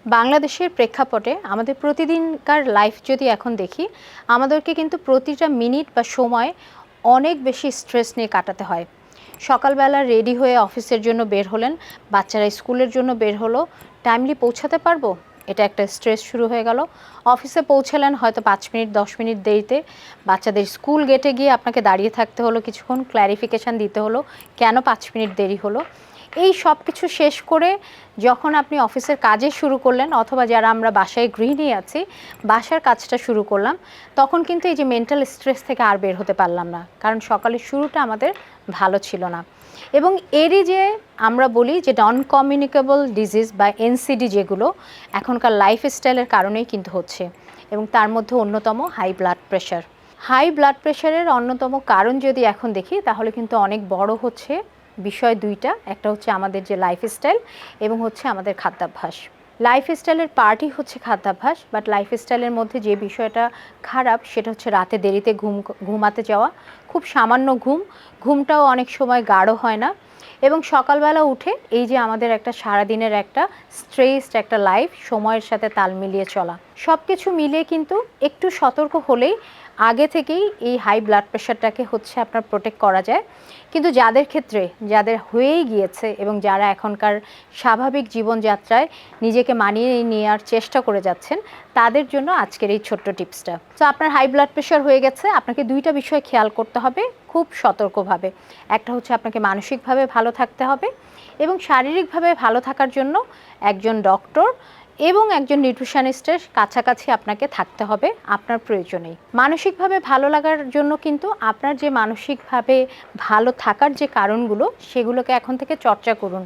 বাংলাদেশের প্রেক্ষাপটে আমাদের প্রতিদিনকার লাইফ যদি এখন দেখি, আমাদেরকে কিন্তু প্রতিটা মিনিট বা সময় অনেক বেশি স্ট্রেস নিয়ে কাটাতে হয়। সকালবেলা রেডি হয়ে অফিসের জন্য বের হলেন, বাচ্চারা স্কুলের জন্য বের হলো, টাইমলি পৌঁছাতে পারবো? এটা একটা স্ট্রেস শুরু হয়ে গেল। অফিসে পৌঁছালেন হয়তো ৫ মিনিট ১০ মিনিট দেরিতে, বাচ্চাদের স্কুল গেটে গিয়ে আপনাকে দাঁড়িয়ে থাকতে হলো, কিছুক্ষণ ক্ল্যারিফিকেশান দিতে হলো কেন ৫ মিনিট দেরি হলো। এই সব কিছু শেষ করে যখন আপনি অফিসের কাজে শুরু করলেন, অথবা যারা আমরা বাসায় গৃহিণী আছি বাসার কাজটা শুরু করলাম, তখন কিন্তু এই যে মেন্টাল স্ট্রেস থেকে আর বের হতে পারলাম না, কারণ সকালের শুরুটা আমাদের ভালো ছিল না। এবং এরই যে আমরা বলি যে নন কমিউনিকেবল ডিজিজ বা এনসিডি, যেগুলো এখনকার লাইফস্টাইলের কারণেই কিন্তু হচ্ছে, এবং তার মধ্যে অন্যতম high blood pressure. High blood প্রেশারের অন্যতম কারণ যদি এখন দেখি, তাহলে কিন্তু অনেক বড় হচ্ছে বিষয় দুইটা। একটা হচ্ছে আমাদের যে লাইফস্টাইল, এবং হচ্ছে আমাদের খাদ্যাভ্যাস। লাইফস্টাইলের পার্টই হচ্ছে খাদ্যাভ্যাস, বাট লাইফস্টাইলের মধ্যে যে বিষয়টা খারাপ সেটা হচ্ছে রাতে দেরিতে ঘুমাতে যাওয়া, খুব সামান্য ঘুমটাও অনেক সময় গাঢ় হয় না, এবং সকালবেলা উঠে এই যে আমাদের একটা সারাদিনের একটা স্ট্রেসড একটা লাইফ, সময়ের সাথে তাল মিলিয়ে চলা, সব কিছু মিলিয়ে কিন্তু একটু সতর্ক হলেই আগে থেকেই এই হাই ব্লাড প্রেশারটাকে হচ্ছে আপনার প্রোটেক্ট করা যায়। কিন্তু যাদের ক্ষেত্রে, যাদের হয়েই গিয়েছে এবং যারা এখনকার স্বাভাবিক জীবনযাত্রায় নিজেকে মানিয়ে নেওয়ার চেষ্টা করে যাচ্ছেন, তাদের জন্য আজকের এই ছোট্ট টিপসটা। তো আপনার হাই ব্লাড প্রেশার হয়ে গেছে, আপনাকে দুইটা বিষয় খেয়াল করতে হবে খুব সতর্কভাবে। একটা হচ্ছে আপনাকে মানসিকভাবে ভালো থাকতে হবে, এবং শারীরিকভাবে ভালো থাকার জন্য একজন ডক্টর এবং একজন নিউট্রিশনিস্টের কাছাকাছি আপনাকে থাকতে হবে আপনার প্রয়োজনেই। মানসিকভাবে ভালো লাগার জন্য কিন্তু আপনার যে মানসিকভাবে ভালো থাকার যে কারণগুলো, সেগুলোকে এখন থেকে চর্চা করুন।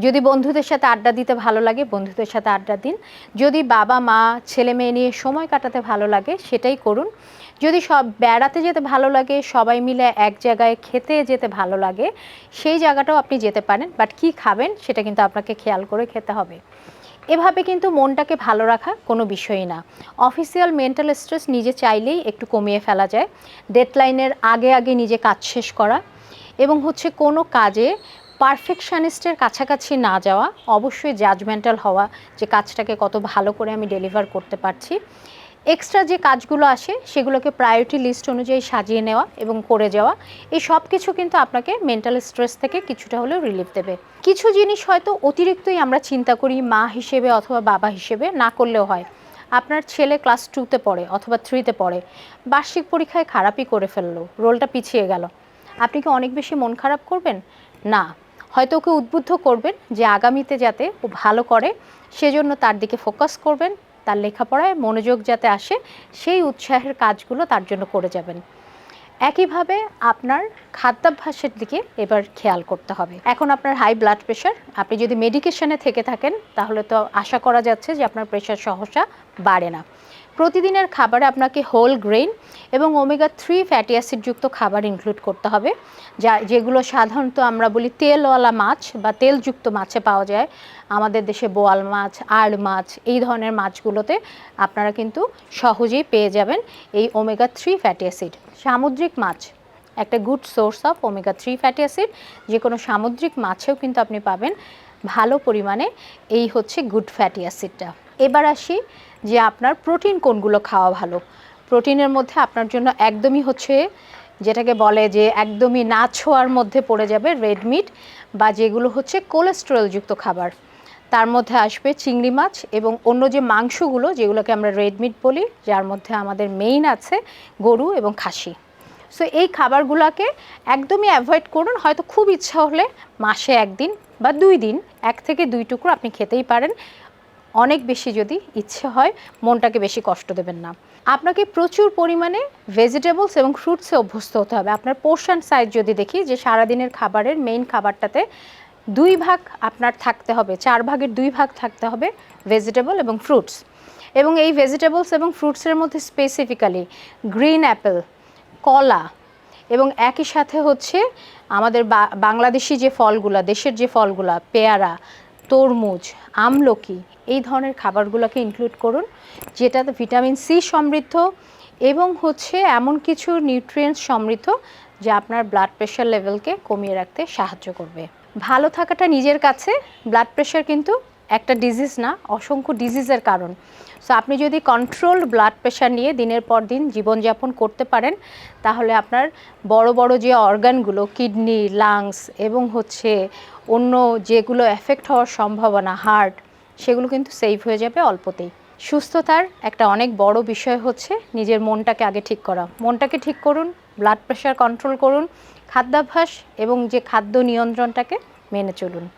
যদি বন্ধুদের সাথে আড্ডা দিতে ভালো লাগে, বন্ধুদের সাথে আড্ডা দিন। যদি বাবা মা ছেলে মেয়ে নিয়ে সময় কাটাতে ভালো লাগে, সেটাই করুন। যদি সব বেড়াতে যেতে ভালো লাগে, সবাই মিলে এক জায়গায় খেতে যেতে ভালো লাগে, সেই জায়গাটাও আপনি যেতে পারেন, বাট কী খাবেন সেটা কিন্তু আপনাকে খেয়াল করে খেতে হবে। এভাবে কিন্তু মনটাকে ভালো রাখা কোনো বিষয়ই না। অফিসিয়াল মেন্টাল স্ট্রেস নিজে চাইলেই একটু কমিয়ে ফেলা যায়। ডেডলাইনের আগে আগে নিজে কাজ শেষ করা, এবং হচ্ছে কোনো কাজে পারফেকশনিস্টের কাছাকাছি না যাওয়া, অবশ্যই জাজমেন্টাল হওয়া যে কাজটাকে কত ভালো করে আমি ডেলিভার করতে পারছি। এক্সট্রা যে কাজগুলো আসে সেগুলোকে প্রায়োরিটি লিস্ট অনুযায়ী সাজিয়ে নেওয়া এবং করে যাওয়া, এই সব কিছু কিন্তু আপনাকে মেন্টাল স্ট্রেস থেকে কিছুটা হলেও রিলিফ দেবে। কিছু জিনিস হয়তো অতিরিক্তই আমরা চিন্তা করি মা হিসেবে অথবা বাবা হিসেবে, না করলেও হয়। আপনার ছেলে ক্লাস 2তে পড়ে অথবা 3তে পড়ে, বার্ষিক পরীক্ষায় খারাপই করে ফেললো, রোলটা পিছিয়ে গেল, আপনি কি অনেক বেশি মন খারাপ করবেন? না, হয়তো ওকে উদ্বুদ্ধ করবেন যে আগামীতে যাতে ও ভালো করে, সেজন্য তার দিকে ফোকাস করবেন, তার লেখাপড়ায় মনোযোগ যাতে আসে, সেই উৎসাহের কাজগুলো তার জন্য করে যাবেন। একইভাবে আপনার খাদ্যাভ্যাসের দিকে এবার খেয়াল করতে হবে। এখন আপনার হাই ব্লাড প্রেশার, আপনি যদি মেডিকেশনে থেকে থাকেন তাহলে তো আশা করা যাচ্ছে যে আপনার প্রেশার সহসা বাড়ে না। প্রতিদিনের খাবারে আপনাকে হোল গ্রেইন এবং ওমেগা 3 ফ্যাটি অ্যাসিডযুক্ত খাবার ইনক্লুড করতে হবে, যেগুলো সাধারণত আমরা বলি তেলওয়ালা মাছ বা তেলযুক্ত মাছে পাওয়া যায়। আমাদের দেশে বোয়াল মাছ, আড় মাছ, এই ধরনের মাছগুলোতে আপনারা কিন্তু সহজেই পেয়ে যাবেন এই ওমেগা 3 ফ্যাটি অ্যাসিড। সামুদ্রিক মাছ একটা good source of omega 3 fatty acid, যে কোনো সামুদ্রিক মাছেও কিন্তু আপনি পাবেন ভালো পরিমাণে এই হচ্ছে গুড ফ্যাটি অ্যাসিডটা। এবার আসি যে আপনার প্রোটিন কোনগুলো খাওয়া ভালো। প্রোটিনের মধ্যে আপনার জন্য একদমই হচ্ছে যেটাকে বলে যে একদমই না ছোঁয়ার মধ্যে পড়ে যাবে রেড মিট, বা যেগুলো হচ্ছে কোলেস্টেরলযুক্ত খাবার। তার মধ্যে আসবে চিংড়ি মাছ এবং অন্য যে মাংসগুলো, যেগুলোকে আমরা রেড মিট বলি, যার মধ্যে আমাদের মেইন আছে গরু এবং খাসি। সো এই খাবারগুলোকে একদমই অ্যাভয়েড করুন। হয়তো খুব ইচ্ছা হলে মাসে 1 দিন বা 2 দিন 1 থেকে 2 টুকরো আপনি খেতেই পারেন। অনেক বেশি যদি ইচ্ছে হয়, মনটাকে বেশি কষ্ট দেবেন না। আপনাকে প্রচুর পরিমাণে ভেজিটেবলস এবং ফ্রুটসে অভ্যস্ত হতে হবে। আপনার পোর্শন সাইজ যদি দেখি, যে সারাদিনের খাবারের মেইন খাবারটাতে 2 ভাগ আপনার থাকতে হবে, 4 ভাগের 2 ভাগ থাকতে হবে ভেজিটেবল এবং ফ্রুটস। এবং এই ভেজিটেবলস এবং ফ্রুটসের মধ্যে স্পেসিফিক্যালি গ্রিন অ্যাপেল, কলা, এবং একই সাথে হচ্ছে আমাদের বাংলাদেশি যে ফলগুলা, দেশের যে ফলগুলা, পেয়ারা, তরমুজ, আমলকি, এই ধরনের খাবারগুলোকে ইনক্লুড করুন, যেটাতে ভিটামিন সি সমৃদ্ধ এবং হচ্ছে এমন কিছু নিউট্রিয়েন্টস সমৃদ্ধ যা আপনার ব্লাড প্রেশার লেভেলকে কমিয়ে রাখতে সাহায্য করবে। ভালো থাকাটা নিজের কাছে, ব্লাড প্রেশার কিন্তু একটা ডিজিজ না, অসংখ্য ডিজিজের কারণ। সো আপনি যদি কন্ট্রোলড ব্লাড প্রেশার নিয়ে দিনের পর দিন জীবনযাপন করতে পারেন, তাহলে আপনার বড় বড় যে অর্গানগুলো, কিডনি, লাংস এবং হচ্ছে অন্য যেগুলো এফেক্ট হওয়ার সম্ভাবনা, হার্ট, সেগুলো কিন্তু সেভ হয়ে যাবে অল্পতেই। সুস্থতার একটা অনেক বড় বিষয় হচ্ছে নিজের মনটাকে আগে ঠিক করা। মনটাকে ঠিক করুন, ব্লাড প্রেশার কন্ট্রোল করুন, খাদ্যাভ্যাস এবং যে খাদ্য নিয়ন্ত্রণটাকে মেনে চলুন।